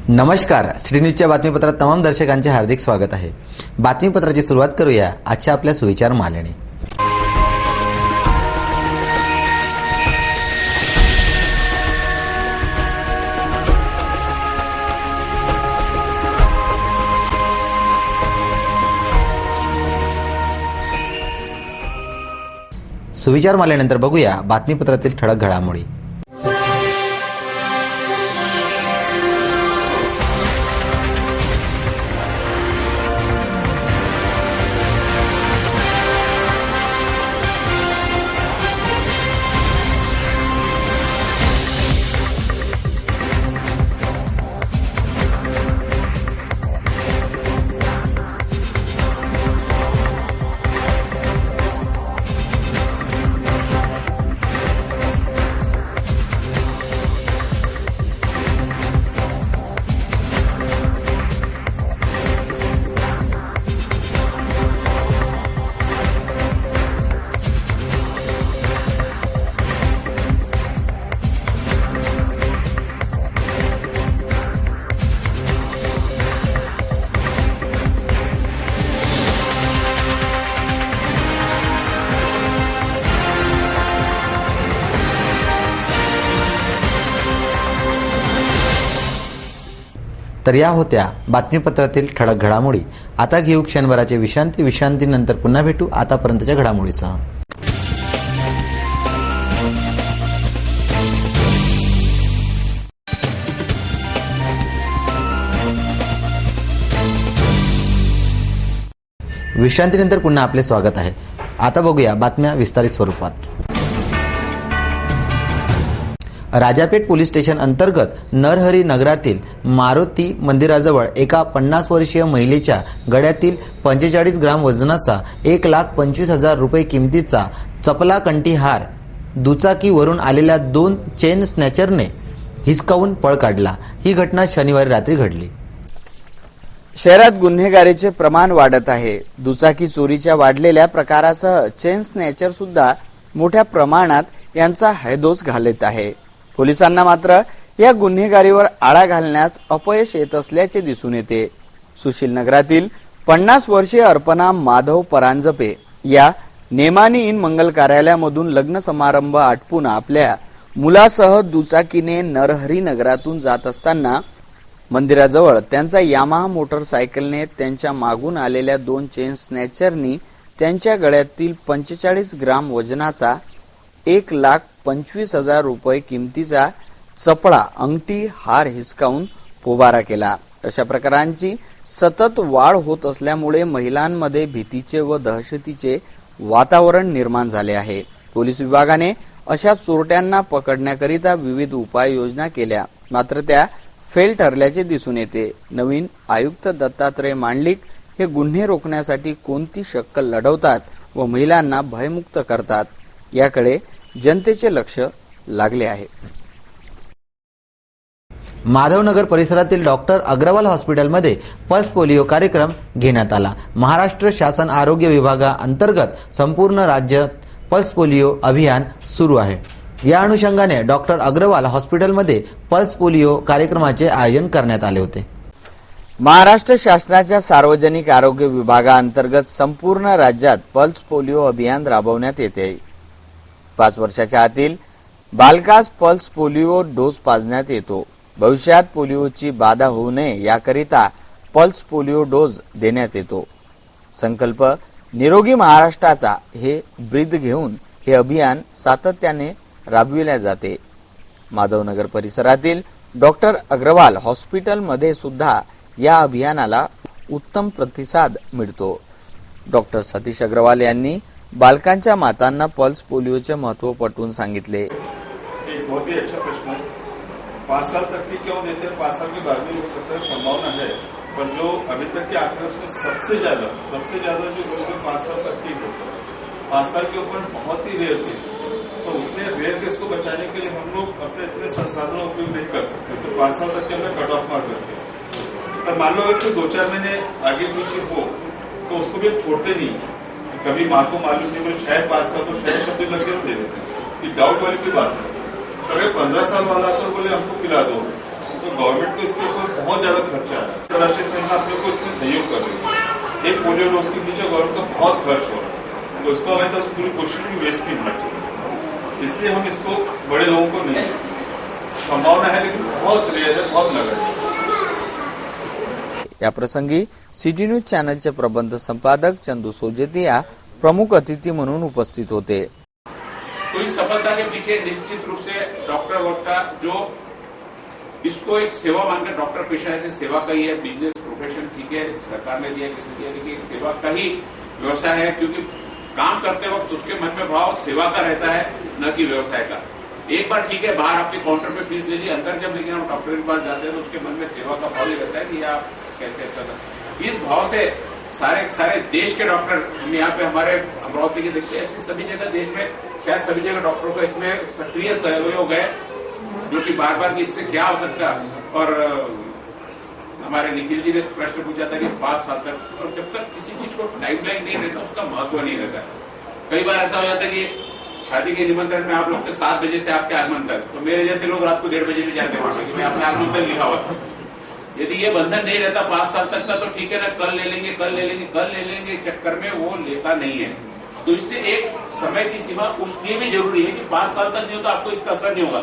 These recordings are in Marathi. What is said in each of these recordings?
नमस्कार, सिटी न्यूजच्या बातमीपत्रात तमाम दर्शकांचे हार्दिक स्वागत आहे। बातमीपत्राची सुरुवात करूया आजच्या आपल्या सुविचार मालेने। सुविचार मालेनंतर बघूया बातमीपत्रातील ठळक घडामोडी। तर या होत्या बातमीपत्रातील ठळक घडामोडी। आता घेऊ क्षणभराची विश्रांती। विश्रांतीनंतर पुन्हा भेटू आतापर्यंतच्या घडामोडीसह। विश्रांतीनंतर पुन्हा आपले स्वागत आहे। आता बघूया बातम्या विस्तारित स्वरूपात। राजापेठ पोलीस स्टेशन अंतर्गत नरहरी नगरातील मारुती मंदिराजवळ एका 50 वर्षीय महिलेच्या गळ्यातील 45 ग्राम वजनाचा 1,25,000 रुपये किमतीचा चपला कंठी हार दुचाकीवरून आलेल्या 2 चेन स्नॅचरने हिसकावून पळ काढला। ही घटना शनिवारी रात्री घडली। शहरात गुन्हेगारीचे प्रमाण वाढत आहे। दुचाकी चोरीच्या वाढलेल्या प्रकारासह चेन स्नॅचर सुद्धा मोठ्या प्रमाणात यांचा हैदोस घालत आहे। पोलिसांना मात्र या गुन्हेगारीवर आळा घालण्यास अपयश येत असल्याचे दिसून येते। सुशील नगरातील 50 वर्षीय अर्पणा माधव परांजपे या नेमानी इन मंगल कार्यालयामधून लग्न समारंभ आटपून आपल्या मुलासह दुचाकीने नरहरी नगरातून जात असताना मंदिराजवळ त्यांचा यामाहा मोटरसायकलने त्यांच्या मागून आलेल्या 2 चेन स्नॅचरनी त्यांच्या गळ्यातील 45 ग्राम वजनाचा 1,25,000 रुपये किमतीचा चपळा अंगठी हार हिसकावून पोबारा केला। अशा प्रकारांची सतत वाढ होत असल्यामुळे महिलांमध्ये भीतीचे व दहशतीचे वातावरण निर्माण झाले आहे। पोलीस विभागाने अशा चोरट्यांना पकडण्याकरिता विविध उपाययोजना केल्या, मात्र त्या फेल ठरल्याचे दिसून येते। नवीन आयुक्त दत्तात्रय मांडलिक हे गुन्हे रोखण्यासाठी कोणती शक्कल लढवतात व महिलांना भयमुक्त करतात याकडे जनतेचे लक्ष लागले आहे। माधवनगर परिसरातील डॉक्टर अग्रवाल हॉस्पिटलमध्ये पल्स पोलिओ कार्यक्रम घेण्यात आला। महाराष्ट्र शासन आरोग्य विभागाअंतर्गत संपूर्ण राज्यात पल्स पोलिओ अभियान सुरू आहे। या अनुषंगाने डॉक्टर अग्रवाल हॉस्पिटलमध्ये पल्स पोलिओ कार्यक्रमाचे आयोजन करण्यात आले होते। महाराष्ट्र शासनाच्या सार्वजनिक आरोग्य विभागाअंतर्गत संपूर्ण राज्यात पल्स पोलिओ अभियान राबवण्यात येते। 5 वर्षाच्या आतील बालकास पल्स पोलिओ डोस पाजण्यात येतो। भविष्यात पोलिओची बाधा होऊ नये याकरिता पल्स पोलिओ डोस देण्यात येतो। संकल्प निरोगी महाराष्ट्राचा हे ब्रीद घेऊन हे अभियान सातत्याने राबविले जाते। माधवनगर परिसरातील डॉक्टर अग्रवाल हॉस्पिटलमध्ये सुद्धा या अभियानाला उत्तम प्रतिसाद मिळतो। डॉक्टर सतीश अग्रवाल यांनी बालकांच्या मातांना पल्स पोलिओचे महत्त्व पटवून सांगितले। एक बहुत ही अच्छा प्रश्न है। 5 साल तक की क्यों देते हैं, 5 साल के बाद में हो सकता है, संभावना है, पर जो अभी तक के आंकड़े उसमें सबसे ज्यादा जो लोग 5 साल तक की होता है, 5 साल के ऊपर बहुत ही रेयर केस, तो उतने रेयर केस को बचाने के लिए हम लोग अपने इतने संसाधनों उपयोग नहीं कर सकते, तो 5 साल तक के हमने कट ऑफ मार करके, पर मान लो अगर 2-4 महीने आगे पीछे हो तो उसको भी छोड़ते नहीं है। कभी माँ को मालूम नहीं, वो शायद 5 साल तो शायद सब लग दे देते हैं, डाउट वाली कोई बात नहीं। अगर 15 साल वाला तो बोले हमको पिला दो, तो गवर्नमेंट को इसके ऊपर बहुत ज्यादा खर्चा है। अंतर्राष्ट्रीय संस्था अपने को इसमें सहयोग कर रही है, एक पोलियो डोज के पीछे गवर्नमेंट का बहुत खर्च हो रहा है, तो उसको हमें तो पूरी कोशिश भी वेस्ट नहीं होना चाहिए, इसलिए हम इसको बड़े लोगों को नहीं, संभावना है लेकिन बहुत रेयर है, बहुत नगण्य है। या प्रसंगी सिटी न्यूज चॅनलचे प्रबंध संपादक चंदू सोजेतिया प्रमुख अतिथी म्हणून उपस्थित होते। तो इस सफलता के पीछे निश्चित रूप से डॉक्टर वर्ग का, जो इसको एक सेवा मानकर, डॉक्टर पेशा ऐसे सेवा का ही है, बिजनेस प्रोफेशन ठीक है, सरकार ने दिया किसी दिया, लेकिन एक सेवा का ही व्यवसाय है, क्योंकि काम करते वक्त उसके मन में भाव सेवा का रहता है, न कि व्यवसाय का। एक बार ठीक है, बाहर आपके काउंटर पे फीस ले ली, अंदर जब लेकिन हम डॉक्टर के पास जाते हैं तो उसके मन में सेवा का भाव ही रहता है कि आप कैसे अच्छा था। इस भाव से सारे देश के डॉक्टर, हम यहाँ पे हमारे अमरावती के देखते हैं, ऐसी सभी जगह देश में शायद सभी जगह डॉक्टरों का इसमें सक्रिय सहयोग है, जो कि बार बार की इससे क्या हो सकता है। और हमारे निखिल जी ने प्रश्न पूछा था कि 5 साल तक, और जब तक किसी चीज को टाइमलाइन नहीं रहता उसका महत्व नहीं रहता। कई बार ऐसा हो जाता है कि शादी के निमंत्रण में आप लोग के 7 बजे से आपके आगमन तक, तो मेरे जैसे लोग रात को 1:30 बजे भी जाते हैं कि मैं अपने आगमन तक लिखा हुआ था। यदि ये बंधन नहीं रहता 5 साल तक का, तो ठीक है ना, कल ले लेंगे चक्कर में वो लेता नहीं है। तो इसलिए एक समय की सीमा उसलिए भी जरूरी है कि 5 साल तक नहीं होता आपको इसका असर नहीं होगा,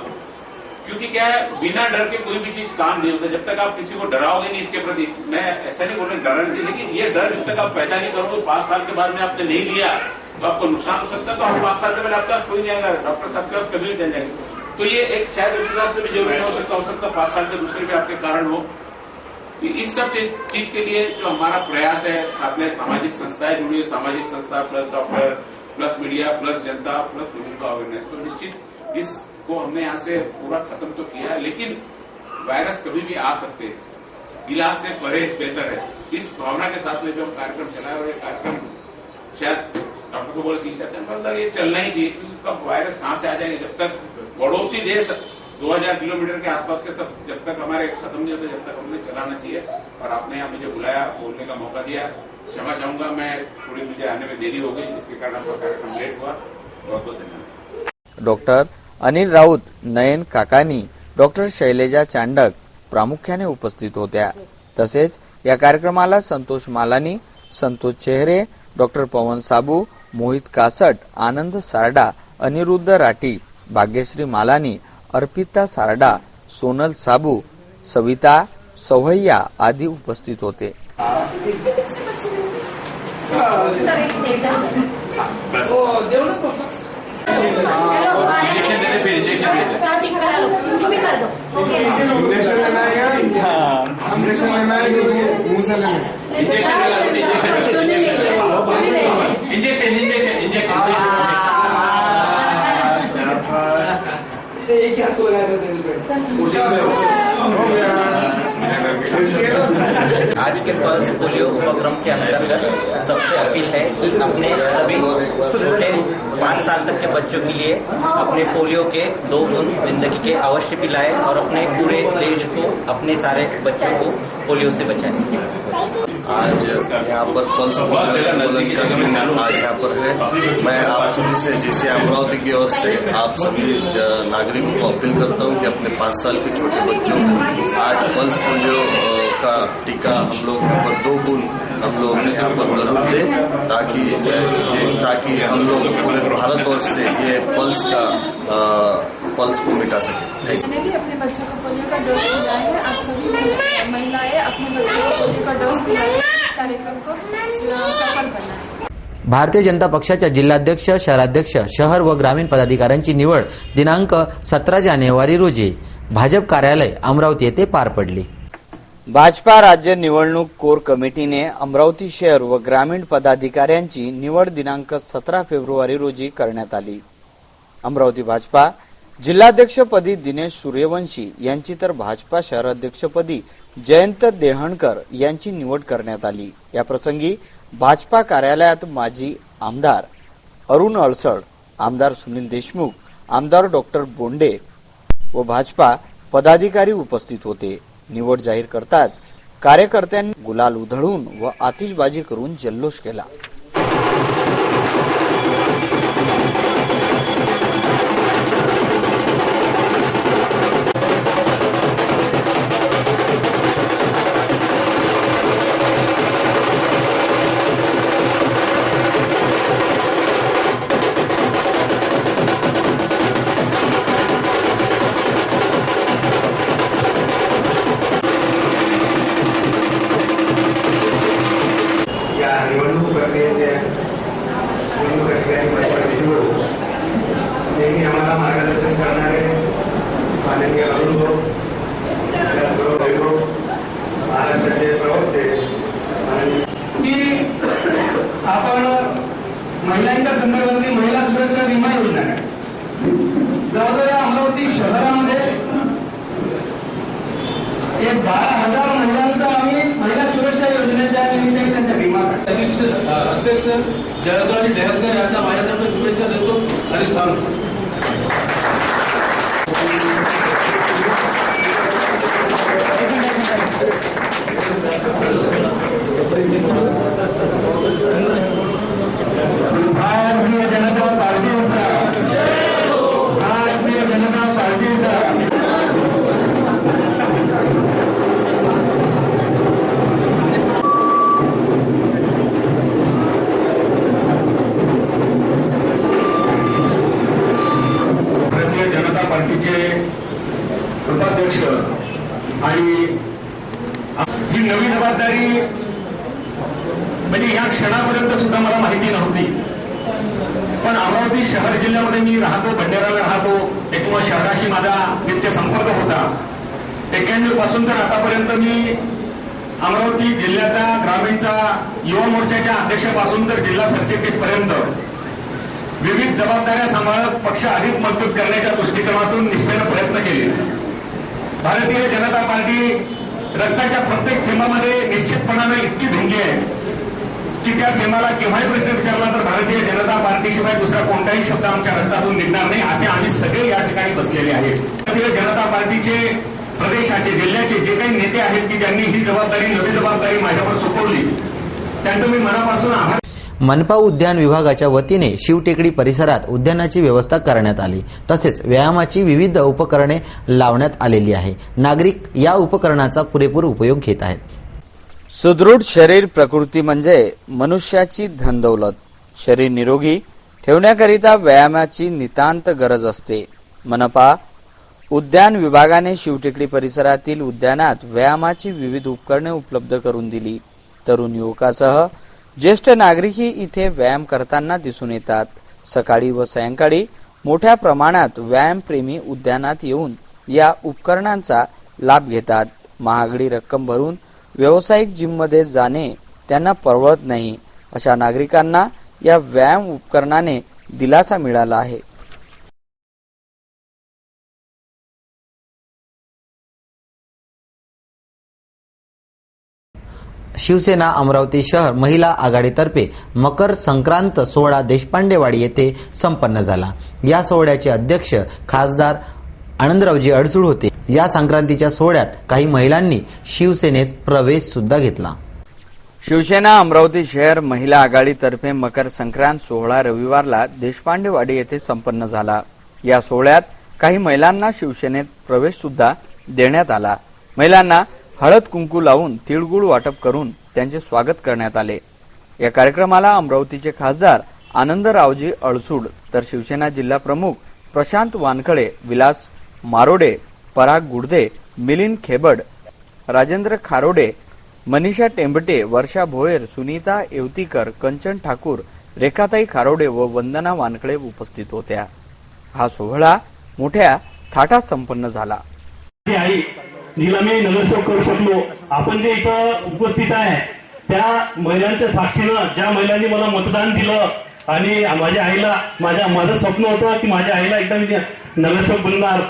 क्योंकि क्या है, बिना डर के कोई भी चीज काम नहीं होता। जब तक आप किसी को डराओगे नहीं इसके प्रति, मैं ऐसा नहीं बोल रहा डरना नहीं, लेकिन ये डर जब तक आप पैदा नहीं करोगे, 5 साल के बाद में आपने नहीं लिया तो आपको नुकसान हो सकता है। तो आप 5 साल के बाद आपके पास कोई नहीं आएगा, डॉक्टर साहब के पास कभी नहीं चल जाएंगे। तो ये एक शायद उस हिसाब से भी जरूरी हो सकता 5 साल के दूसरे भी आपके कारण हो। इस सब चीज के लिए जो हमारा प्रयास है, साथ में सामाजिक संस्थाएं जुड़ी है, सामाजिक संस्था plus doctor plus media plus जनता प्लस लोगों का अवेयरनेस, तो निश्चित इसको हमने यहाँ से पूरा खत्म तो किया है, लेकिन वायरस कभी भी आ सकते हैं, इलाज से परे बेहतर है। इस भावना के साथ में जो हम कार्यक्रम चलाए, और ये कार्यक्रम शायद डॉक्टर को बोले 3-4 दिन मतलब ये चलना ही चाहिए, क्योंकि उसका वायरस कहाँ से आ जाएंगे, जब तक पड़ोसी देश 2000 किलोमीटर के आसपास के सब जब तक हमारे खत्म नहीं होते, जब तक हमने चलाना चाहिए। और आपने यहाँ मुझे बुलाया, बोलने का मौका दिया, क्षमा चाहूंगा, मैं थोड़ी मुझे आने में देरी हो गई, जिसके कारण आपका कार्यक्रम लेट हुआ। बहुत बहुत धन्यवाद। डॉक्टर अनिल राऊत, नयन काकानी, डॉक्टर शैलेजा चांडक प्रामुख्याने उपस्थित होत्या। तसेच या कार्यक्रमाला संतोष मालानी, संतोष चेहरे, डॉक्टर पवन साबू, मोहित कासट, आनंद सारडा, अनिरुद्ध राठी, भाग्यश्री मालानी, अर्पिता सारडा, सोनल साबू, सविता सौहैया आदि उपस्थित होते। आज के पल्स पोलियो उपक्रम के अंतर्गत सबसे अपील है कि अपने सभी छोटे 5 साल तक के बच्चों के लिए अपने पोलियो के 2 बूंद जिंदगी के अवश्य पिलाएं और अपने पूरे देश को, अपने सारे बच्चों को पोलियो से बचाएं। आज यहाँ पर पल्स पोलियो आज यहाँ पर है। मैं आप सभी से, जैसे अमरावती की ओर से आप सभी नागरिकों को अपील करता हूँ कि अपने 5 साल के छोटे बच्चों को आज पल्स पोलियो का टीका हम लोग यहाँ पर 2 बूंद हम लोग यहाँ पर जरूर दें, ताकि हम लोग पूरे भारतवर्ष से ये पल्स को मिटा सके। मैंने भी अपने बच्चों को पोलियो का डोज दिलाया है। आप सभी महिलाएं अपने बच्चों को पोलियो का डोज दिलाकर इस कार्यक्रम को सफल बनाएं। भारतीय जनता पक्षाच्या जिल्हाध्यक्ष, शहराध्यक्ष, शहर व ग्रामीण पदाधिकाऱ्यांची निवड दिनांक 17 जानेवारी रोजी भाजप कार्यालय अमरावती येथे पार पडली। भाजपा राज्य निवडणूक कोर कमिटीने अमरावती शहर व ग्रामीण पदाधिकाऱ्यांची निवड दिनांक 17 फेब्रुवारी रोजी करण्यात आली। अमरावती भाजपा जिल्हाध्यक्षपदी दिनेश सूर्यवंशी यांची तर भाजपा शहराध्यक्षपदी जयंत देहणकर यांची निवड करण्यात आली। या प्रसंगी भाजपा कार्यालयात माजी आमदार अरुण अळसळ, आमदार सुनील देशमुख, आमदार डॉक्टर बोंडे व भाजपा पदाधिकारी उपस्थित होते। निवड जाहीर करताच कार्यकर्त्यांनी गुलाल उधळून व आतिषबाजी करून जल्लोष केला। निवडणूक प्रक्रियेचे निवडणूक अधिकारी प्रतिनिधी नेहमी आम्हाला मार्गदर्शन करणारे माननीय अरुण महाराष्ट्राचे प्रवक्ते की आपण महिलांच्या संदर्भातली महिला सुरक्षा विमा योजना आहे। जवळजवळ अमरावती शहरामध्ये एक 12,000 महिलांचा आम्ही महिला सुरक्षा योजनेच्या निमित्ताने त्यांचा विमा काढतो। अध्यक्ष जयंत देहणकर यांना माझ्यातर्फे शुभेच्छा देतो आणि थांबतो। भारतीय जनता पार्टीचा भारतीय जनता पार्टीचा पार्टीचे उपाध्यक्ष आणि ही नवी जबाबदारी म्हणजे या क्षणापर्यंत सुद्धा मला माहिती नव्हती, पण अमरावती शहर जिल्ह्यामध्ये मी राहतो, भंडाऱ्याला राहतो, त्याच्यामुळे शहराशी माझा नित्य संपर्क होता। 91 पासून तर आतापर्यंत मी अमरावती जिल्ह्याचा ग्रामीणचा युवा मोर्चाच्या अध्यक्षापासून तर जिल्हा सरचिटणीसपर्यंत विविध जबाबदाऱ्या सांभाळत पक्ष अधिक मजबूत करण्याच्या दृष्टिकोनातून निष्ठेने प्रयत्न केले। भारतीय जनता पार्टी रक्ताच्या प्रत्येक थेंबामध्ये निश्चितपणाने इतकी ढुंगी आहे की त्या थेंबाला केव्हाही प्रश्न विचारला तर भारतीय जनता पार्टीशिवाय दुसरा कोणताही शब्द आमच्या रक्तातून निघणार नाही, असे आम्ही सगळे या ठिकाणी बसलेले आहेत। भारतीय जनता पार्टीचे प्रदेशाचे जिल्ह्याचे जे काही नेते आहेत की ज्यांनी ही जबाबदारी नवी जबाबदारी माझ्यावर सोपवली, त्यांचं मी मनापासून आभार। मनपा उद्यान विभागाच्या वतीने शिवटेकडी परिसरात उद्यानाची व्यवस्था करण्यात आली, तसेच व्यायामाची विविध उपकरणे लावण्यात आलेली आहे। नागरिक या उपकरणाचा पुरेपूर उपयोग घेत आहेत। सुदृढ शरीर प्रकृती म्हणजे मनुष्याची धनदौलत। शरीर निरोगी ठेवण्याकरिता व्यायामाची नितांत गरज असते। मनपा उद्यान विभागाने शिवटेकडी परिसरातील उद्यानात व्यायामाची विविध उपकरणे उपलब्ध करून दिली। तरुण युवकासह ज्येष्ठ नागरिकही इथे व्यायाम करताना दिसून येतात। सकाळी व सायंकाळी मोठ्या प्रमाणात व्यायामप्रेमी उद्यानात येऊन या उपकरणांचा लाभ घेतात। महागडी रक्कम भरून व्यावसायिक जिममध्ये जाणे त्यांना परवडत नाही, अशा नागरिकांना या व्यायाम उपकरणाने दिलासा मिळाला आहे। शिवसेना अमरावती शहर महिला आघाडीतर्फे मकर संक्रांत सोहळा देशपांडेवाडी येथे संपन्न झाला। या सोहळ्याचे अध्यक्ष खासदार आनंदरावजी अडसूळ होते। या संक्रांतीच्या सोहळ्यात काही महिलांनी शिवसेनेत प्रवेश सुद्धा घेतला। शिवसेना अमरावती शहर महिला आघाडीतर्फे मकर संक्रांत सोहळा रविवारला देशपांडेवाडी येथे संपन्न झाला। या सोहळ्यात काही महिलांना शिवसेनेत प्रवेश सुद्धा देण्यात आला। महिलांना हळद कुंकू लावून तिळगुळ वाटप करून त्यांचे स्वागत करण्यात आले। या कार्यक्रमाला अमरावतीचे खासदार आनंदरावजी अडसूळ तर शिवसेना जिल्हा प्रमुख प्रशांत वानखडे, विलास मारोडे, पराग गुडदे, मिलिंद खेबड, राजेंद्र खारोडे, मनीषा टेंबटे, वर्षा भोयर, सुनीता येवतीकर, कंचन ठाकूर, रेखाताई खारोडे व वंदना वानखडे उपस्थित होत्या। हा सोहळा मोठ्या थाटात संपन्न झाला। जिला मी नगरसेवक करू शकलो, आपण जे इथं उपस्थित आहे त्या महिलांच्या साक्षीनं, ज्या महिलांनी मला मतदान दिलं आणि माझ्या आईला माझं स्वप्न होतं की माझ्या आईला एकदा मी नगरसेवक बनणार.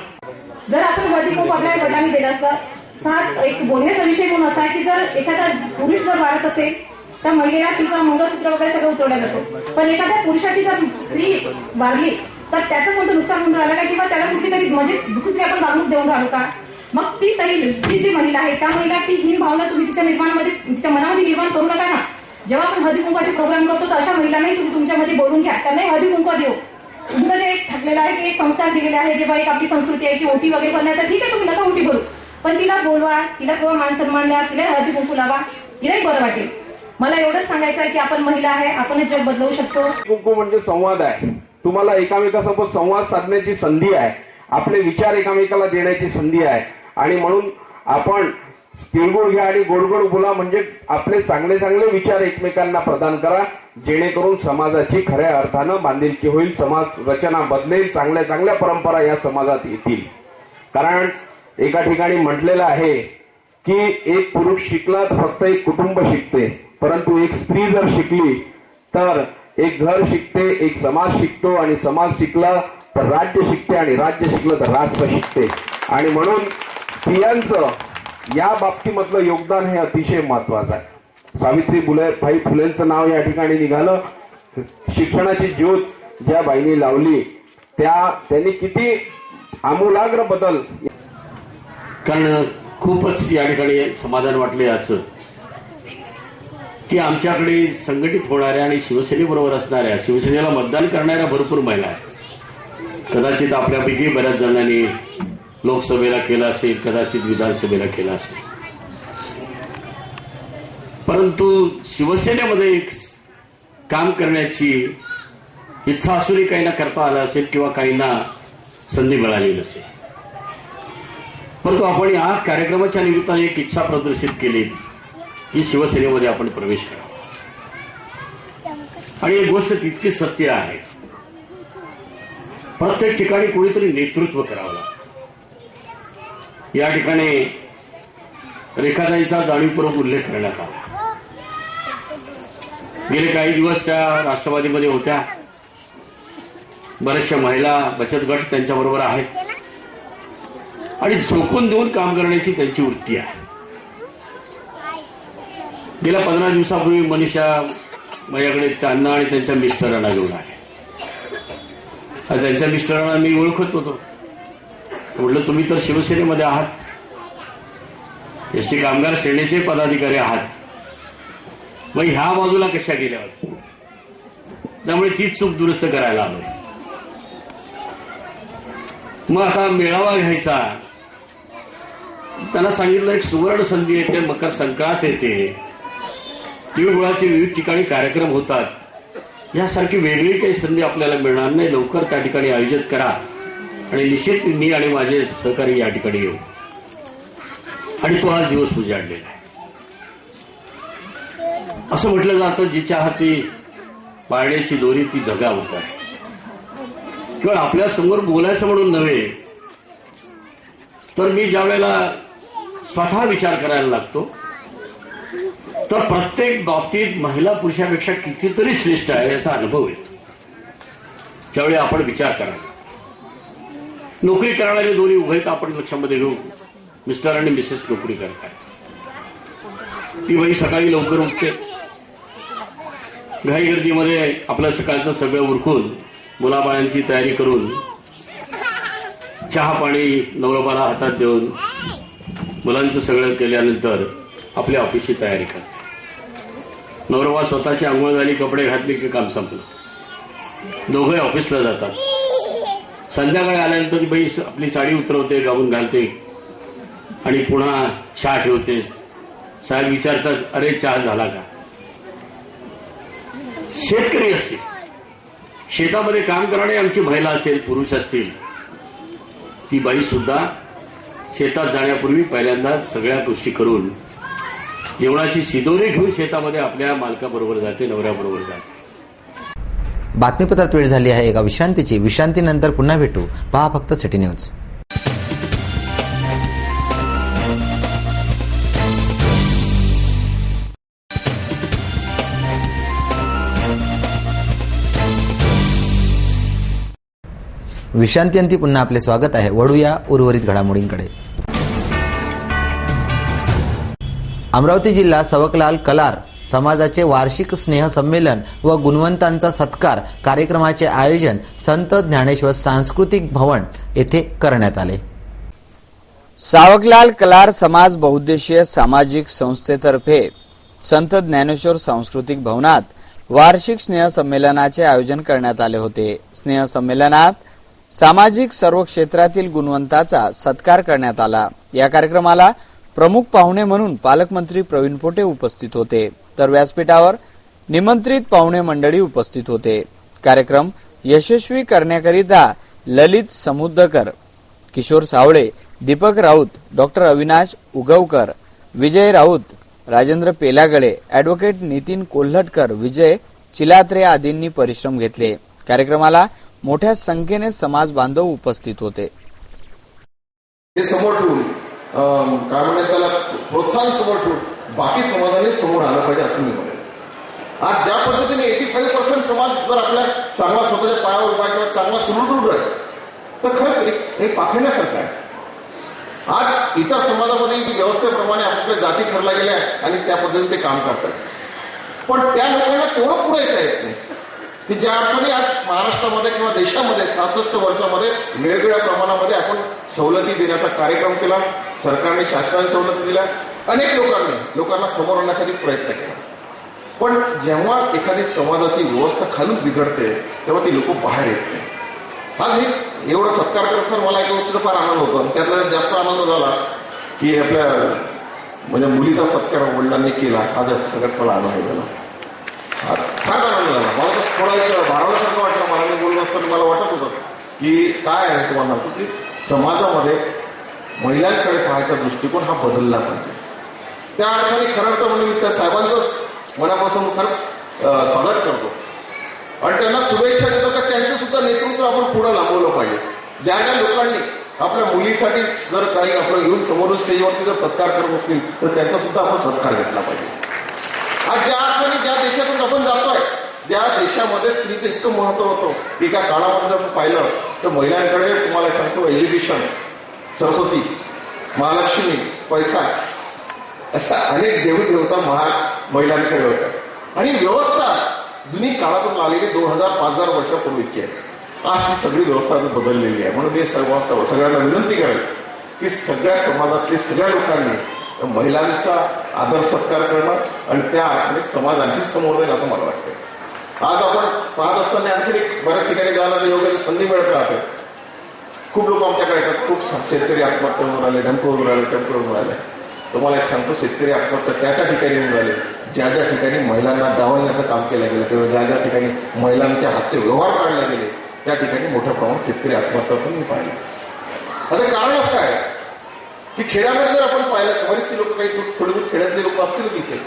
जर आपण हळदी कुंकू आपल्या वडिलांनी दिलं असतं, सात एक बोलण्याचा विषय म्हणून असा की जर एखादा पुरुष जर वाढत असेल तर महिलेला तिचं मंगळसूत्र वगैरे सगळं उतरवलं जातं, पण एखाद्या पुरुषाची जर स्त्री वाढली तर त्याचं कोणतं नुकसान होऊन राहिलं का, किंवा त्याला कुठेतरी म्हणजे दुसरी आपण वागणूक देऊन राहिलो का. मग ती सही जी महिला आहे त्या महिला ती हीन भावना तुम्ही तिच्या मनामध्ये निर्माण करू नका ना. जेव्हा आपण हळदी कुंकवाचे प्रोग्राम करतो तर अशा महिलांनाही तुम्ही तुमच्यामध्ये बोलून घ्या, त्यांनाही हळदी कुंकवा देऊ. तुमचं जे एक ठरलेलं आहे की एक संस्कार दिलेले आहे, जेव्हा एक आपली संस्कृती आहे की ओटी वगैरे करण्याचं, ठीक आहे तुम्ही नका ओटी भरू, पण तिला बोलवा, तिला थोडं मान सन्मान द्या, तिला हळदी कुंकू लावा, तिलाही बरं वाटेल. मला एवढंच सांगायचं आहे की आपण महिला आहे, आपणच जग बदलवू शकतो. कुंकू म्हणजे संवाद आहे. तुम्हाला एकामेकासोबत संवाद साधण्याची संधी आहे, आपले विचार एकामेकाला देण्याची संधी आहे. आणि म्हणून आपण तिळगुळ घ्या आणि गोड गोड बोला, म्हणजे आपले चांगले चांगले विचार एकमेकांना प्रदान करा, जेणेकरून समाजाची खऱ्या अर्थानं बांधिलकी होईल, समाज रचना बदलेल, चांगल्या चांगल्या परंपरा या समाजात येतील. कारण एका ठिकाणी म्हटलेलं आहे की एक पुरुष शिकला तर फक्त एक कुटुंब शिकते, परंतु एक स्त्री जर शिकली तर एक घर शिकते, एक समाज शिकतो, आणि समाज शिकला तर राज्य शिकते, आणि राज्य शिकलं तर राष्ट्र शिकते. आणि म्हणून स्त्रियांचं या बाबतीमधलं योगदान हे अतिशय महत्वाचं आहे. सावित्रीबाई फुलेंचं नाव या ठिकाणी निघालं. शिक्षणाची ज्योत ज्या बाईंनी लावली त्यांनी किती आमूलाग्र बदल. कारण खूपच या ठिकाणी समाधान वाटलं याचं की आमच्याकडे संघटित होणाऱ्या आणि शिवसेनेबरोबर असणाऱ्या, शिवसेनेला मतदान करणाऱ्या भरपूर महिला आहेत. कदाचित आपल्यापैकी बऱ्याच जणांनी लोकसभेला केलं असेल, कदाचित विधानसभेला केलं असेल, परंतु शिवसेनेमध्ये एक काम करण्याची इच्छा असूनही काहींना करता आलं असेल किंवा काहींना संधी मिळाली नसेल. परंतु आपण या कार्यक्रमाच्या निमित्ताने एक इच्छा प्रदर्शित केली की शिवसेनेमध्ये आपण प्रवेश करावा. आणि एक गोष्ट तितकी सत्य आहे, प्रत्येक ठिकाणी कोणीतरी नेतृत्व करावं लागतं. या ठिकाणी रेखाताईंचा जाणीवपूर्वक उल्लेख करण्यात आला. गेले काही दिवस त्या राष्ट्रवादीमध्ये होत्या, बऱ्याचशा महिला बचत गट त्यांच्याबरोबर आहेत, आणि झोकून देऊन काम करण्याची त्यांची वृत्ती आहे. गेल्या 15 दिवसापूर्वी मनीषा माझ्याकडे त्यांना आणि त्यांच्या मिस्टरांना घेऊन आले. त्यांच्या मिस्टरांना मी ओळखत होतो. म्हटलं तुम्ही तर शिवसेनेमध्ये आहात, एसटी कामगार सेनेचे पदाधिकारी आहात, मग ह्या बाजूला कशा गेल्यावर? त्यामुळे तीच चूक दुरुस्त करायला आलो. मग आता मेळावा घ्यायचा, त्यांना सांगितलं एक सुवर्ण संधी येते, मकर संक्रांत येते, तिळगुळाचे विविध ठिकाणी कार्यक्रम होतात, यासारखी वेगळी काही संधी आपल्याला मिळणार नाही. लवकर त्या ठिकाणी आयोजित करा आणि निश्चित मी आणि माझे सहकारी या ठिकाणी येऊ. आणि तो आज दिवस उजाडलेला आहे. असं म्हटलं जातं, जिच्या हाती पाळण्याची दोरी ती जगावत आहे. केवळ आपल्या समोर बोलायचं म्हणून नव्हे, तर मी ज्या वेळेला स्वतः विचार करायला लागतो तर प्रत्येक बाबतीत महिला पुरुषापेक्षा कितीतरी श्रेष्ठ आहे याचा अनुभव येतो. त्यावेळी आपण विचार करायचा. नोकरी करणारे दोन्ही उभयत आपण लक्षामध्ये घेऊ. मिस्टर आणि मिसेस नोकरी करतात. ती बाई सकाळी लवकर उठते, घाईगर्दीमध्ये आपलं सकाळचं सगळं उरकून मुलाबाळांची तयारी करून चहा पाणी नवरोबाला हातात देऊन मुलांचं सगळं केल्यानंतर आपल्या ऑफिसची तयारी करते. नवरोबा स्वतःची आंघोळ झाली, कपडे घातले की काम संपलं. दोघे ऑफिसला जातात. संध्याकाळी आल्यानंतर बाई आपली साडी उतरवते, गाऊन घालते आणि पुन्हा चहा ठेवते. साहेब विचारतात, अरे चहा झाला का? शेतकरी असतील, शेतामध्ये काम करणारी आमची महिला असेल, पुरुष असतील, ती बाई सुद्धा शेतात जाण्यापूर्वी पहिल्यांदा सगळ्या गोष्टी करून जेवणाची शिदोरी घेऊन शेतामध्ये आपल्या मालकाबरोबर जाते, नवऱ्याबरोबर जाते. बातमीपत्रात वेळ झाली आहे एका विश्रांतीची. विश्रांतीनंतर पुन्हा भेटू. पहा फक्त सिटी न्यूज. विश्रांतीअंती पुन्हा आपले स्वागत आहे. वळूया उर्वरित घडामोडींकडे. अमरावती जिल्हा सवकलाल कलार समाजाचे वार्षिक स्नेह संमेलन व गुणवंतांचा सत्कार कार्यक्रमाचे आयोजन संत ज्ञानेश्वर सांस्कृतिक भवन येथे करण्यात आले. सावकलाल कलार समाज बहुउद्देशीय सामाजिक संस्थेतर्फे संत ज्ञानेश्वर सांस्कृतिक भवनात वार्षिक स्नेह संमेलनाचे आयोजन करण्यात आले होते. स्नेह संमेलनात सामाजिक सर्व क्षेत्रातील गुणवंताचा सत्कार करण्यात आला. या कार्यक्रमाला प्रमुख पाहुणे म्हणून पालकमंत्री प्रवीण पोटे उपस्थित होते, तर व्यासपीठावर निमंत्रित पाहुणे मंडळी उपस्थित होते. कार्यक्रम यशस्वी करण्याकरिता ललित समुद्रकर, किशोर सावळे, दीपक राऊत, डॉक्टर अविनाश उगवकर, विजय राऊत, राजेंद्र पेलागळे, ॲडव्होकेट नितीन कोल्हटकर, विजय चिलात्रे आदींनी परिश्रम घेतले. कार्यक्रमाला मोठ्या संख्येने समाज बांधव उपस्थित होते. हे समोर ठेवून काय म्हणतात त्याला प्रोत्साहन समोर ठेवून बाकी समाजाने समोर आलं पाहिजे असं मी म्हणेन. आज ज्या पद्धतीने 85% समाज जर आपल्या चांगला स्वतःच्या पायावर उभा किंवा चांगला सुदृढ आहे तर खरंच हे पाखण्यासारखं आहे. आज इतर समाजामध्ये व्यवस्थेप्रमाणे आपल्या जाती ठरल्या गेल्या आणि त्या पद्धतीने ते काम करतात, पण त्या लोकांना तेवढं पुढे येता येत नाही की ज्या अर्थाने आज महाराष्ट्रामध्ये किंवा देशामध्ये 66 वर्षामध्ये वेगवेगळ्या प्रमाणामध्ये आपण सवलती देण्याचा कार्यक्रम केला. सरकारने शासनाने सवलती दिल्या, अनेक लोकांना समोर आणण्यासाठी प्रयत्न केला. पण जेव्हा एखादी समाजाची व्यवस्था खालून बिघडते तेव्हा ती लोक बाहेर येत नाही. आज हे एवढं सत्कार करत तर मला एका गोष्टीचा फार आनंद होतो. त्यातला जास्त आनंद झाला की आपल्या म्हणजे मुलीचा सत्कार वडिलांनी केला. हा जास्त सगळ्यात मला आनंद झाला, फार आनंद झाला. मला तर थोडा एक भारावल्यासारखं वाटलं. मला मी बोललो असताना मला वाटत होतं की काय आहे तुम्हाला सांगतो की समाजामध्ये महिलांकडे पाहायचा दृष्टिकोन हा बदलला पाहिजे. त्या अर्थाने खरं अर्थ म्हणजे मी त्या साहेबांचं मनापासून खरंच स्वागत करतो आणि त्यांना शुभेच्छा देतो की त्यांचं सुद्धा नेतृत्व आपण पुढे लांबवलं पाहिजे. ज्या ज्या लोकांनी आपल्या मुलीसाठी जर काही आपण घेऊन समोरून स्टेजवरती जर सत्कार करत असतील तर त्यांचा सुद्धा आपण सत्कार घेतला पाहिजे. आज ज्या अर्थाने ज्या देशातून आपण जातोय, ज्या देशामध्ये स्त्रीचं इतकं महत्व होतं, एका काळामध्ये जर पाहिलं तर महिलांकडे तुम्हाला सांगतो एज्युकेशन, सरस्वती, महालक्ष्मी, पैसा अशा अनेक देवदेवता महिलांकडे होत्या आणि व्यवस्था जुनी काळातून आलेली 2000-5000 वर्षापूर्वीची आहे. आज ती सगळी व्यवस्था बदललेली आहे. म्हणून मी सगळ्यांना विनंती करेल की सगळ्या समाजातल्या सगळ्या लोकांनी महिलांचा आदर सत्कार करणं आणि त्या अर्थाने समाज आणखी समोर जाईल असं मला वाटतं. आज आपण पाहत असताना आणखी बऱ्याच ठिकाणी जाण्याचं योग्य संधी मिळत राहते. खूप लोक आमच्याकडे येतात, खूप शेतकरी आत्महत्या होऊन राहिले, ढमकवून राहिले, टेम्पोवरून राहिले. तुम्हाला एक सांगतो, शेतकरी आत्महत्या त्या ठिकाणी होऊन राहिले ज्या ज्या ठिकाणी महिलांना डावलण्याचं काम केलं गेलं किंवा ज्या ज्या ठिकाणी महिलांच्या हातचे व्यवहार काढले गेले त्या ठिकाणी मोठ्या प्रमाणात शेतकरी आत्महत्या पण मी पाहिजे. आता कारण असं आहे की खेड्यामध्ये जर आपण पाहिलं, बरेचसे लोक काही थोडी बहुत खेड्यातले लोक असतील तिथे,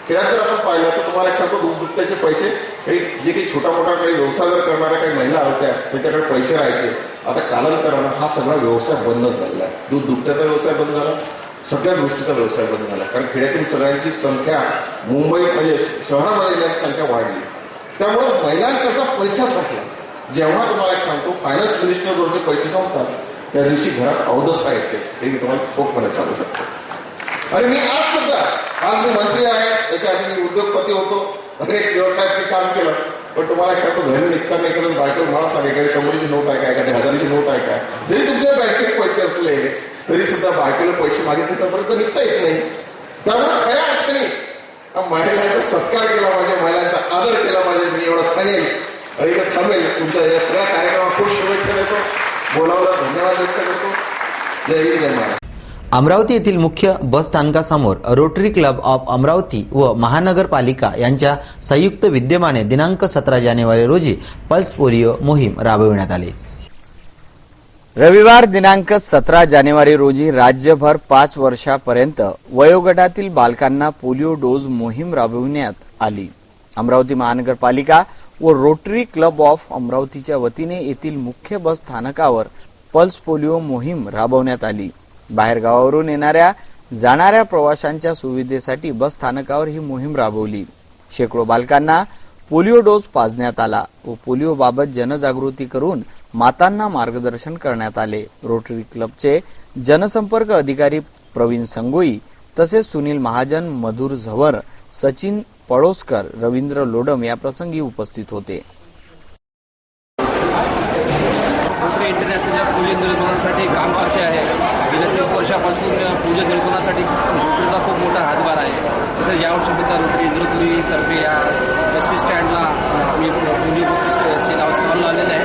खेड्यात जर आपण पाहिलं तर तुम्हाला एक सांगतो दूध दुभत्याचे पैसे काही जे काही छोटा मोठा काही व्यवसाय जर करणाऱ्या काही महिला होत्या त्यांच्याकडे पैसे राहायचे. आता कालांतरानं हा सगळा व्यवसाय बंद झालेला आहे. दूध दुभत्याचा व्यवसाय बंद झाला, सगळ्या गोष्टीचा व्यवसाय बंद झाला. कारण खेड्यातील सगळ्यांची संख्या मुंबई म्हणजे शहरामध्ये येण्याची संख्या वाढली, त्यामुळे महिलांकरता पैसा संपला. जेव्हा तुम्हाला एक सांगतो फायनान्स मिनिस्टरवरचे पैसे संपतात त्या दिवशी घरात अवदसा येते, हे मी तुम्हाला ठोकपणे सांगू शकतो. आणि मी आज मी मंत्री आहे, त्याच्या आधी मी उद्योगपती होतो, अनेक व्यवसायात काम केलं. पण तुम्हाला एक सांगतो घरी निघताना एखादं बायकोवर मला सांगा एखादी 100ची नोट आहे का, एखादी 1000ची नोट आहे का, जरी तुमच्या बँकेत पैसे असले तरी सुद्धा बायकोला पैसे मागितले तोपर्यंत निघता येत नाही. त्यामुळे खऱ्या अर्थाने महिलांचा सत्कार केला पाहिजे, महिलांचा आदर केला पाहिजे. मी एवढं सांगेल आणि थांबेल. तुमच्या या सगळ्या कार्यक्रमाला खूप शुभेच्छा देतो, बोलावला धन्यवाद व्यक्त करतो. जय हिंद, जय महाराष्ट्र. अमरावती येथील मुख्य बस स्थानकासमोर रोटरी क्लब ऑफ अमरावती व महानगरपालिका यांच्या संयुक्त विद्यमाने दिनांक 17 जानेवारी रोजी पल्स पोलिओ मोहीम राबविण्यात आली. रविवार दिनांक 17 जानेवारी रोजी राज्यभर 5 वर्षापर्यंत वयोगटातील बालकांना पोलिओ डोस मोहीम राबविण्यात आली. अमरावती महानगरपालिका व रोटरी क्लब ऑफ अमरावतीच्या वतीने येथील मुख्य बस स्थानकावर पल्स पोलिओ मोहीम राबवण्यात आली. बाहेरगावावरून येणाऱ्या जाणाऱ्या प्रवाशांच्या सुविधेसाठी बस स्थानकावर ही मोहीम राबवली. शेकडो बालकांना पोलिओ डोस पाजण्यात आला व पोलिओबाबत जनजागृती करून मातांना मार्गदर्शन करण्यात आले। रोटरी क्लबचे जनसंपर्क अधिकारी प्रवीण संगोई तसेच सुनील महाजन, मधुर झवर, सचिन पळोसकर, रवींद्र लोडम या प्रसंगी उपस्थित होते। इंटरनॅशनल पोलिओ निर्मूलनासाठी काम करते आहे। गेल्या 30 वर्षापासून पोलिओ निर्मूलनासाठी रोटरीचा खूप मोठा हातभार आहे। तसेच यावर्षी सुद्धा रोटरी इंद्रपुरी तर्फे या एसटी स्टँडला आम्ही पोलिओ स्टॉल लावलेला आहे।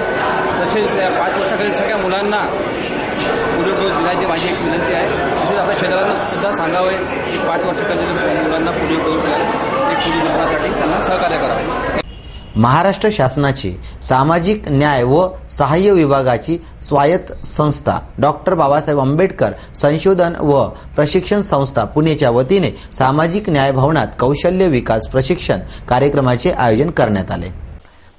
तसेच 5 वर्षाखालील सगळ्या मुलांना पोलिओ डोस दिल्याची माझी एक विनंती आहे। तसेच आपल्या शेजाऱ्यांना सुद्धा सांगावे की 5 वर्षाखालील मुलांना पोलिओ डोस द्या, ते पोलिओ निर्मूलनासाठी त्यांना सहकार्य करावे। महाराष्ट्र शासनाची सामाजिक न्याय व सहाय्य विभागाची स्वायत्त संस्था डॉक्टर बाबासाहेब आंबेडकर संशोधन व प्रशिक्षण संस्था पुणेच्या वतीने सामाजिक न्याय भवनात कौशल्य विकास प्रशिक्षण कार्यक्रमाचे आयोजन करण्यात आले।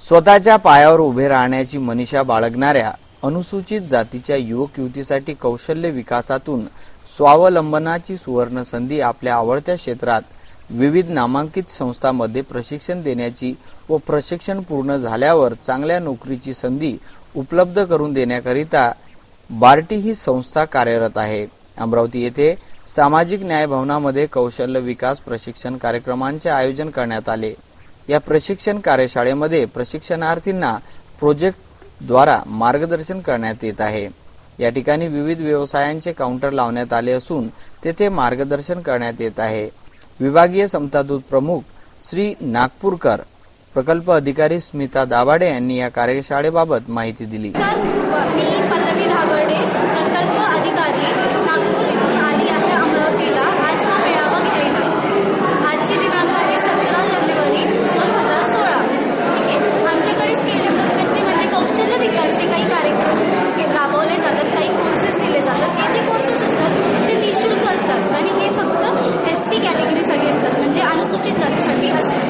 स्वतःच्या पायावर उभे राहण्याची मनीषा बाळगणाऱ्या अनुसूचित जातीच्या युवक युवतीसाठी कौशल्य विकासातून स्वावलंबनाची सुवर्ण संधी आपल्या आवडत्या क्षेत्रात विविध नामांकित संस्थांमध्ये प्रशिक्षण देण्याची व प्रशिक्षण पूर्ण झाल्यावर चांगल्या नोकरीची संधी उपलब्ध करून देण्याकरिता बार्टी ही संस्था कार्यरत आहे। अमरावती येथे सामाजिक न्याय भवनामध्ये कौशल्य विकास प्रशिक्षण कार्यक्रमांचे आयोजन करण्यात आले। या प्रशिक्षण कार्यशाळेमध्ये प्रशिक्षणार्थींना प्रोजेक्टद्वारा मार्गदर्शन करण्यात येत आहे। या ठिकाणी विविध व्यवसायांचे काउंटर लावण्यात आले असून तेथे मार्गदर्शन करण्यात येत आहे। विभागीय समता दूत प्रमुख श्री नागपूरकर, प्रकल्प अधिकारी स्मिता दाभाडे यांनी या कार्यशाळेबाबत माहिती दिली। मी पल्लवी दाभाडे, प्रकल्प अधिकारी नागपूर इथून आली आहे अमरावतीला आज हा मेळावा घ्यायला। आजची दिनांक आहे 17 जानेवारी 2016। आमच्याकडे स्किल डेव्हलपमेंटचे म्हणजे कौशल्य विकासचे काही कार्यक्रम राबवले जातात, काही कोर्सेस दिले जातात। हे जे कोर्सेस असतात ते निःशुल्क असतात आणि हे फक्त SC कॅटेगरीसाठी असतात, म्हणजे अनुसूचित जातीसाठी असतात।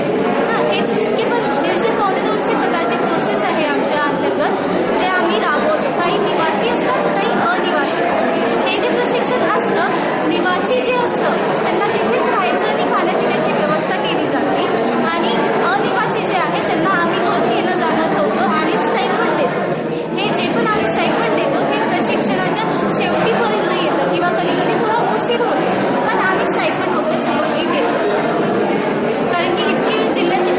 हे केवळ 150-200 प्रकारचे कोर्सेस आहे आमच्या अंतर्गत जे आम्ही राबवतो। काही निवासी असतात, काही अनिवासी असतात। हे जे प्रशिक्षण असतं, निवासी जे असतं त्यांना तिथेच राहायचं आणि खाण्यापिण्याची व्यवस्था केली जाते आणि अनिवासी जे आहे त्यांना आम्ही घरून येणं जाणं ठेवतो आणि स्टायफंड देतो। हे जे पण आम्ही स्टायफंड देतो हे प्रशिक्षणाच्या शेवटीपर्यंत येतं किंवा कधी कधी थोडा उशीर होतो, पण आम्ही स्टायफंड वगैरे सर्व काही देतो। कारण की इतके जिल्ह्याचे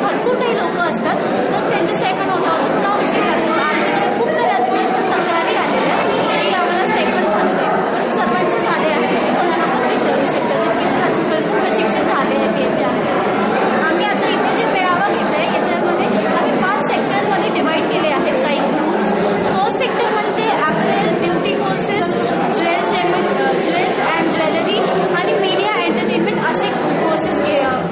भरपूर काही लोक असतात तर त्यांचे स्टायफंड होता थोडा उशीर लागतो। आमच्याकडे खूप सारे आजपर्यंत तक्रारी आलेल्या की आम्हाला स्टायफंड झालं नाही, पण सर्वांचे झाले आहेत। तुम्ही कोणाला पण विचारू शकता जितके पण आजपर्यंत प्रशिक्षण झाले आहेत याच्या अंतर्गत। आम्ही आता इथे जे मेळावा घेत आहे याच्यामध्ये आम्ही 5 सेक्टरमध्ये डिवाइड केले आहेत काही ग्रुप्स। फर्स्ट सेक्टरमध्ये apparel, beauty courses, jewels and jewellery आणि मीडिया एंटरटेनमेंट असे कोर्सेस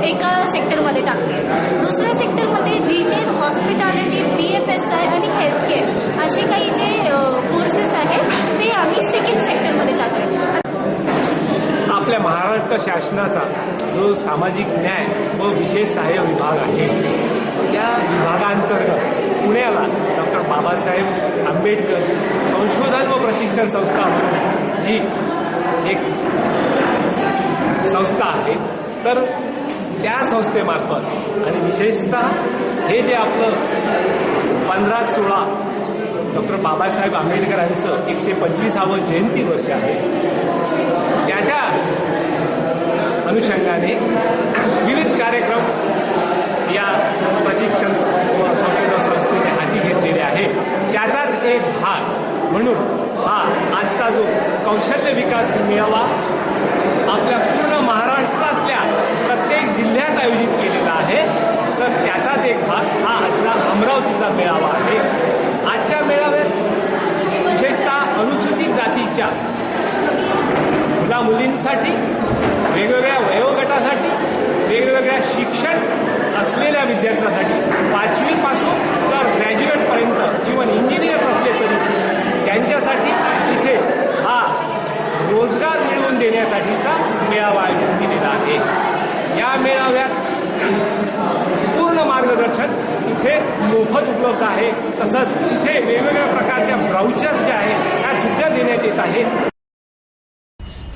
एका सेक्टरमध्ये टाकले। दुसऱ्या सेक्टरमध्ये रिटेल, हॉस्पिटॅलिटी, DFSI आणि हेल्थ केअर असे काही जे कोर्सेस आहेत ते आम्ही सेकंड सेक्टरमध्ये टाकले। आपल्या महाराष्ट्र शासनाचा जो सामाजिक न्याय व विशेष सहाय्य विभाग आहे त्या विभागांतर्गत पुण्याला डॉक्टर बाबासाहेब आंबेडकर संशोधन व प्रशिक्षण संस्था म्हणून जी एक संस्था आहे, तर त्या संस्थेमार्फत आणि विशेषतः हे जे आपलं 15/16 डॉक्टर बाबासाहेब आंबेडकरांचं 125वं जयंती वर्ष आहे, त्याच्या अनुषंगाने विविध कार्यक्रम या प्रशिक्षण संशोधन संस्थेने हाती घेतलेले आहे। त्याचाच एक भाग म्हणून हा आजचा जो कौशल्य विकास मेळावा आपल्या पूर्ण महाराष्ट्रातल्या प्रत्येक जिल्ह्यात आयोजित केलेला आहे, तर त्याचाच एक भाग हा आजचा अमरावतीचा मेळावा आहे। आजच्या मेळाव्यात विशेषतः अनुसूचित जातीच्या मुला मुलींसाठी, वेगवेगळ्या वयोगटासाठी, वेगवेगळ्या शिक्षण असलेल्या विद्यार्थ्यांसाठी 5वी पासून तर ग्रॅज्युएटपर्यंत इव्हन इंजिनियर असले तरी त्यांच्यासाठी इथे हा रोजगार मिळवून देण्यासाठीचा मेळावा आयोजित केलेला आहे। या मेळाव्यात पूर्ण मार्गदर्शन इथे मोफत उपलब्ध आहे। तसंच इथे वेगवेगळ्या प्रकारच्या ब्राउचर्स ज्या आहेत त्या सुद्धा देण्यात येत आहेत।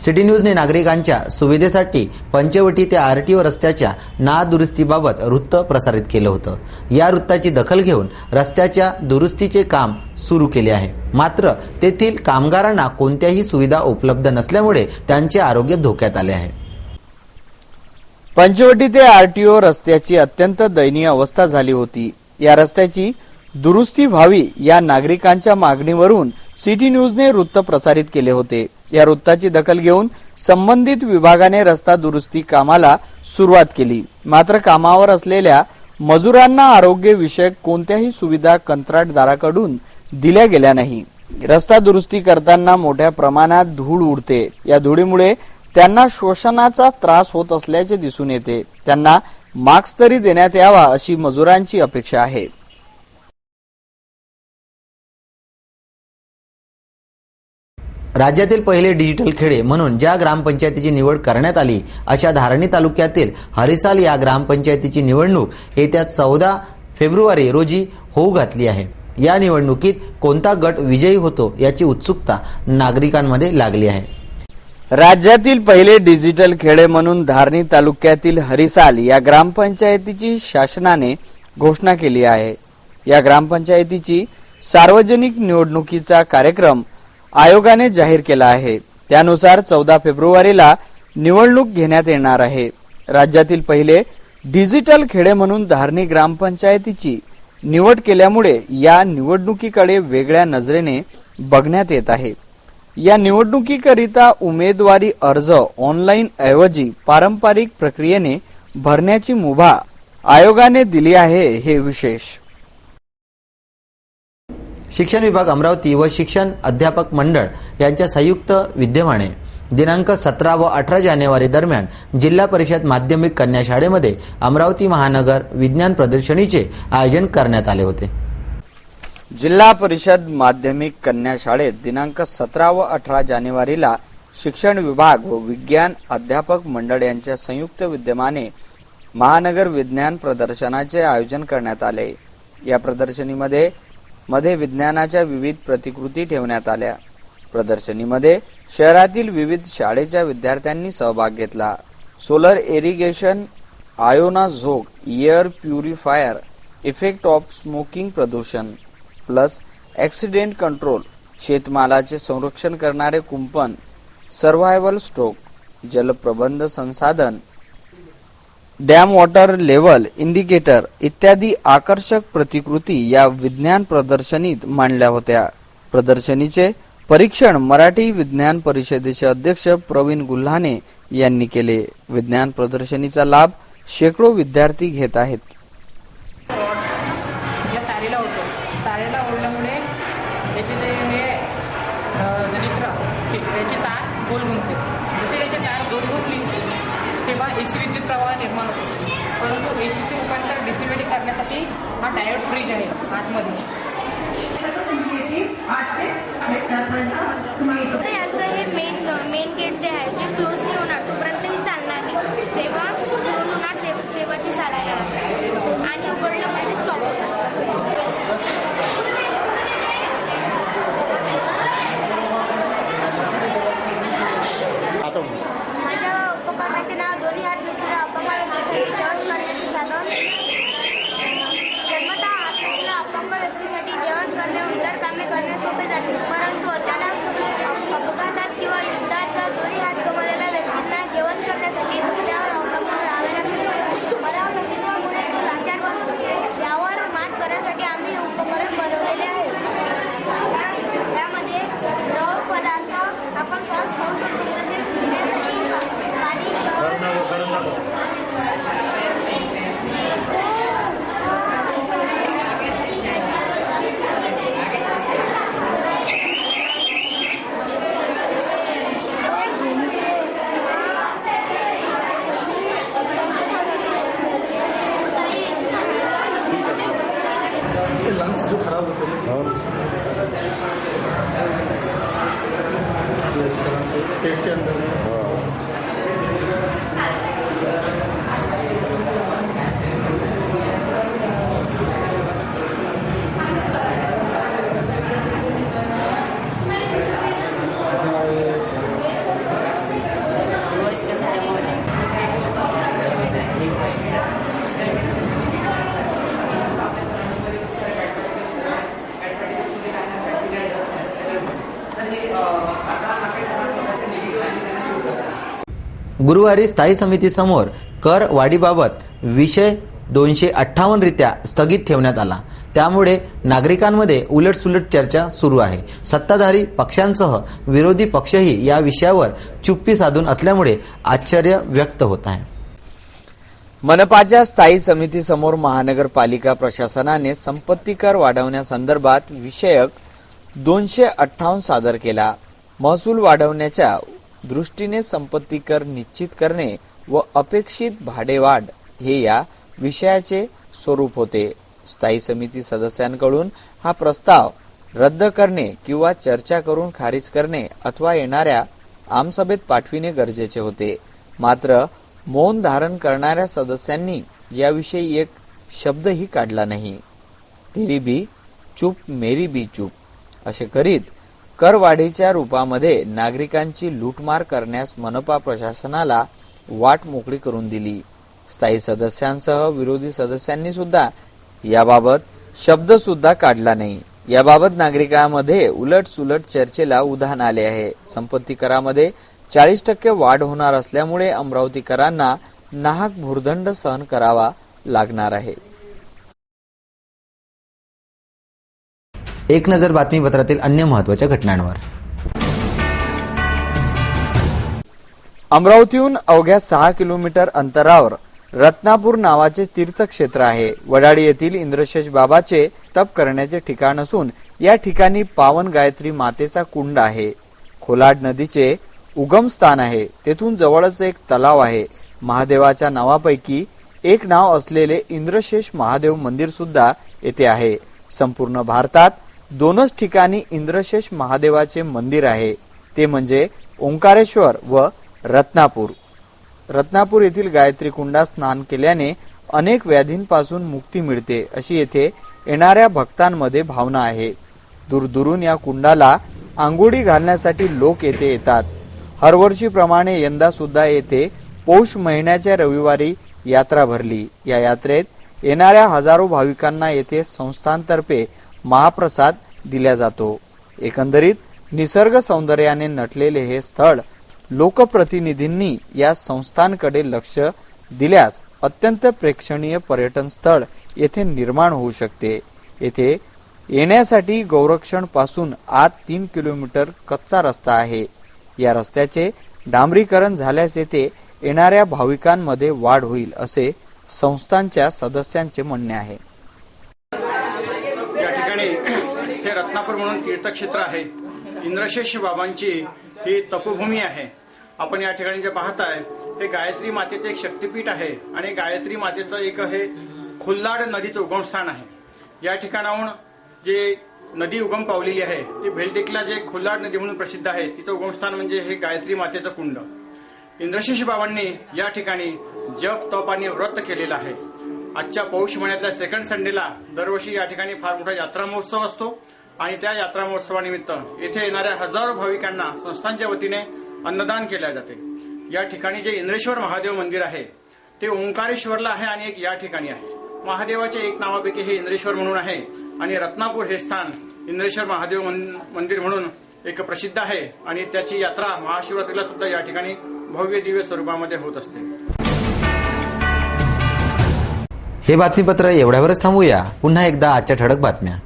सिटी न्यूजने नागरिकांच्या सुविधेसाठी पंचवटी ते आरटीओ रस्त्याच्या नादुरुस्तीबाबत वृत्त प्रसारित केलं होतं. या वृत्ताची दखल घेऊन रस्त्याच्या दुरुस्तीचे काम सुरू केले आहे. मात्र तेथील कामगारांना कोणत्याही सुविधा उपलब्ध नसल्यामुळे त्यांचे आरोग्य धोक्यात आले आहे. पंचवटी ते आरटीओ रस्त्याची अत्यंत दयनीय अवस्था झाली होती. या रस्त्याची दुरुस्ती व्हावी या नागरिकांच्या मागणीवरून सिटी न्यूजने वृत्त प्रसारित केले होते. या वृत्ताची दखल घेऊन संबंधित विभागाने रस्ता दुरुस्ती कामाला सुरुवात केली. मात्र कामावर असलेल्या मजुरांना आरोग्य विषयक कोणत्याही सुविधा कंत्राटदाराकडून दिल्या गेल्या नाही. रस्ता दुरुस्ती करताना मोठ्या प्रमाणात धूळ उडते. या धुळीमुळे त्यांना श्वसनाचा त्रास होत असल्याचे दिसून येते. त्यांना मास्क तरी देण्यात यावा अशी मजुरांची अपेक्षा आहे. राज्यातील पहिले डिजिटल खेडे म्हणून ज्या ग्रामपंचायतीची निवड करण्यात आली अशा धारणी तालुक्यातील हरिसाल या ग्रामपंचायतीची निवडणूक येत्या 14 फेब्रुवारी रोजी होऊ घातली आहे. या निवडणुकीत कोणता गट विजयी होतो याची उत्सुकता नागरिकांमध्ये लागली आहे. राज्यातील पहिले डिजिटल खेडे म्हणून धारणी तालुक्यातील हरिसाल या ग्रामपंचायतीची शासनाने घोषणा केली आहे. या ग्रामपंचायतीची सार्वजनिक निवडणुकीचा कार्यक्रम आयोगाने जाहीर केला आहे. त्यानुसार 14 फेब्रुवारीला निवडणूक घेण्यात येणार आहे. राज्यातील पहिले डिजिटल खेडे म्हणून धारणी ग्रामपंचायतीची निवड केल्यामुळे या निवडणुकीकडे वेगळ्या नजरेने बघण्यात येत आहे. या निवडणुकीकरिता उमेदवारी अर्ज ऑनलाईन ऐवजी पारंपरिक प्रक्रियेने भरण्याची मुभा आयोगाने दिली आहे. हे विशेष. शिक्षण विभाग अमरावती व शिक्षण अध्यापक मंडळ यांच्या संयुक्त विद्यमाने दिनांक 17 व 18 जानेवारी दरम्यान जिल्हा परिषद माध्यमिक कन्या शाळेमध्ये अमरावती महानगर विज्ञान प्रदर्शनीचे आयोजन करण्यात आले होते. जिल्हा परिषद माध्यमिक कन्या शाळेत दिनांक 17 व 18 जानेवारीला शिक्षण विभाग व विज्ञान अध्यापक मंडळ यांच्या संयुक्त विद्यमाने महानगर विज्ञान प्रदर्शनाचे आयोजन करण्यात आले. या प्रदर्शनीमध्ये विज्ञानाच्या विविध प्रतिकृती ठेवण्यात आल्या. प्रदर्शनीमध्ये शहरातील विविध शाळेच्या विद्यार्थ्यांनी सहभाग घेतला. सोलर इरिगेशन, आयोनाझोग, air purifier, effect of smoking प्रदूषण प्लस ऍक्सिडेंट कंट्रोल, शेतमालाचे संरक्षण करणारे कुंपण, सर्व्हायव्हल स्ट्रोक, जलप्रबंध संसाधन, डॅम वॉटर लेवल इंडिकेटर इत्यादी आकर्षक प्रतिकृती या विज्ञान प्रदर्शनीत मांडल्या होत्या. प्रदर्शनीचे परीक्षण मराठी विज्ञान परिषदेचे अध्यक्ष प्रवीण गुल्हाने यांनी केले. विज्ञान प्रदर्शनीचा लाभ शेकडो विद्यार्थी घेत आहेत. तारेला ओढल्यामुळे त्याची तार गोल घुमते. जसे त्याची तार गोल घुमली तेव्हा एसी विद्युत प्रवाह निर्माण होतो. परंतु एसीचे रूपांतर डीसीमध्ये करण्यासाठी हा डायोड ब्रिज आहे आतमध्ये. यांचं हे मेन गेट जे आहे ते क्लोज नाही होणार तोपर्यंत ही चालणार नाही. जेव्हा क्लोज होणार तेव्हा ती चालायला लागते आणि उघडलं म्हणजे स्टॉप होणार. माझ्या उपकरणाचे नाव दोन्ही हात मिश्र अपंग व्यक्तीसाठी जेवण करण्याचे साधन. जन्मतः हात मिश्र अपंग व्यक्तीसाठी जेवण करणे व इतर कामे करणे सोपे जाते. परंतु अचानक अपघातात किंवा युद्धाचा दोन्ही हात गमावलेल्या व्यक्तींना जेवण करण्यासाठी दुसऱ्यावर अवलंबून राहावे लागते. परावलंबित्वामुळे तो लाचार बनतो. यावर मात करण्यासाठी आम्ही उपकरण बनवलेले आहे. त्यामध्ये द्रव पदार्थ आपण श्वास घेऊ शकतो. तसेच पिण्यासाठी पाणी लंग्स जो खराब होते हैं इस तरह से पेट के अंदर गुरुवारी स्थायी समितीसमोर कर वाढीबाबत विषय 258 रित्या स्थगित ठेवण्यात आला. त्यामुळे नागरिकांमध्ये उलटसुलट चर्चा सुरू आहे. सत्ताधारी पक्षांसह विरोधी पक्षही या विषयावर चुप्पी साधून असल्यामुळे आश्चर्य व्यक्त होत आहे. मनपाच्या स्थायी समितीसमोर महानगरपालिका प्रशासनाने संपत्ती कर वाढवण्यासंदर्भात विषयक 258 सादर केला. महसूल वाढवण्याच्या दृष्टीने संपत्ती कर निश्चित करणे व अपेक्षित भाडेवाढ हे या विषयाचे स्वरूप होते. स्थायी समिती सदस्यांकडून हा प्रस्ताव रद्द करणे किंवा चर्चा करून खारिज करणे अथवा येणाऱ्या आमसभेत पाठविणे गरजेचे होते. मात्र मौन धारण करणाऱ्या सदस्यांनी याविषयी एक शब्दही काढला नाही. तेरी भी चूप मेरी भी चूप असे करीत करवाढीच्या रूपामध्ये नागरिकांची लूटमार करण्यास मनपा प्रशासनाला वाट मोकळी करून दिली. स्थायी सदस्यांसह विरोधी सदस्यांनी सुद्धा याबाबत शब्द सुद्धा काढला नाही. याबाबत नागरिकांमध्ये उलटसुलट चर्चेला उधाण आले आहे. संपत्ती करामध्ये 40% वाढ होणार असल्यामुळे अमरावतीकरांना नाहक भुर्दंड सहन करावा लागणार आहे. एक नजर बातमीपत्रातील अन्य महत्त्वाच्या घटनांवर. अमरावतीहून अवघ्या 6 किलोमीटर अंतरावर रत्नापूर नावाचे तीर्थक्षेत्र आहे. वडाळी येथील इंद्रशेष बाबाचे तप करण्याचे ठिकाण असून या ठिकाणी पावन गायत्री मातेचा कुंड आहे. खोलाड नदीचे उगम स्थान आहे. तेथून जवळच एक तलाव आहे. महादेवाच्या नावापैकी एक नाव असलेले इंद्रशेष महादेव मंदिर सुद्धा येथे आहे. संपूर्ण भारतात 2च ठिकाणी इंद्रशेष महादेवाचे मंदिर आहे. ते म्हणजे ओंकारेश्वर व रत्नापूर. रत्नापूर येथील गायत्री कुंडात स्नान केल्याने अनेक व्याधींपासून मुक्ती मिळते अशी येथे येणाऱ्या भक्तांमध्ये भावना आहे. दूरदूरून या कुंडाला आंघोळी घालण्यासाठी लोक येथे येतात. हरवर्षीप्रमाणे यंदा सुद्धा येथे पौष महिन्याच्या रविवारी यात्रा भरली. या यात्रेत येणाऱ्या हजारो भाविकांना येथे संस्थांतर्फे महाप्रसाद दिला जातो. एकंदरीत निसर्ग सौंदर्याने नटलेले हे स्थळ लोकप्रतिनिधींनी या संस्थांकडे लक्ष दिल्यास अत्यंत प्रेक्षणीय पर्यटन स्थळ येथे निर्माण होऊ शकते. येथे येण्यासाठी गौरक्षण पासून आत 3 किलोमीटर कच्चा रस्ता आहे. या रस्त्याचे डांबरीकरण झाल्यास येथे येणाऱ्या भाविकांमध्ये वाढ होईल असे संस्थांच्या सदस्यांचे म्हणणे आहे. या ठिकाणी हे रत्नापूर म्हणून तीर्थक्षेत्र आहे. इंद्रशेष बाबांची ही तपोभूमी आहे. आपण या ठिकाणी जे पाहताय हे गायत्री मातेचे एक शक्तीपीठ आहे आणि गायत्री मातेचं एक हे खुल्लाड नदीचं उगमस्थान आहे. या ठिकाणाहून जे नदी उगम पावलेली आहे ती भेलटेकला जे खुल्लाड नदी म्हणून प्रसिद्ध आहे तिचं उगमस्थान म्हणजे हे गायत्री मातेचं कुंड. इंद्रशेष बाबांनी या ठिकाणी जप तप आणि व्रत केलेलं आहे. आजच्या पौष महिन्यातल्या सेकंड संडेला दरवर्षी या ठिकाणी फार मोठा यात्रा महोत्सव असतो आणि त्या यात्रा महोत्सवानिमित्त येथे येणाऱ्या हजारो भाविकांना संस्थांच्या वतीने अन्नदान केले जाते. या ठिकाणी जे इंद्रेश्वर महादेव मंदिर आहे ते ओंकारेश्वरला आहे आणि एक या ठिकाणी आहे. महादेवाच्या एक नावापैकी हे इंद्रेश्वर म्हणून आहे आणि रत्नापूर हे स्थान इंद्रेश्वर महादेव मंदिर म्हणून एक प्रसिद्ध आहे आणि त्याची यात्रा महाशिवरात्रीला सुद्धा या ठिकाणी भव्य दिव्य स्वरूपामध्ये होत असते. हे बातमीपत्र एवढ्यावरच थांबूया. पुन्हा एकदा आजच्या ठळक बातम्या.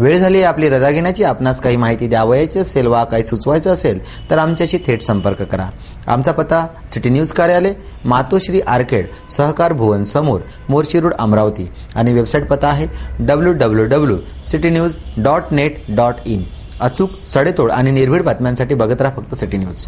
वेळ झाली आपली रजा घेण्याची. आपणास काही माहिती द्यावयाची असेल वा काही सुचवायचं असेल तर आमच्याशी थेट संपर्क करा. आमचा पत्ता सिटी न्यूज कार्यालय, मातोश्री आर्केड, सहकार भुवन समोर, मोर्शी रोड, अमरावती. आणि वेबसाईट पत्ता आहे www.citynews.net.in. अचूक, सडेतोड आणि निर्भीड बातम्यांसाठी बघत राहा फक्त सिटी न्यूज.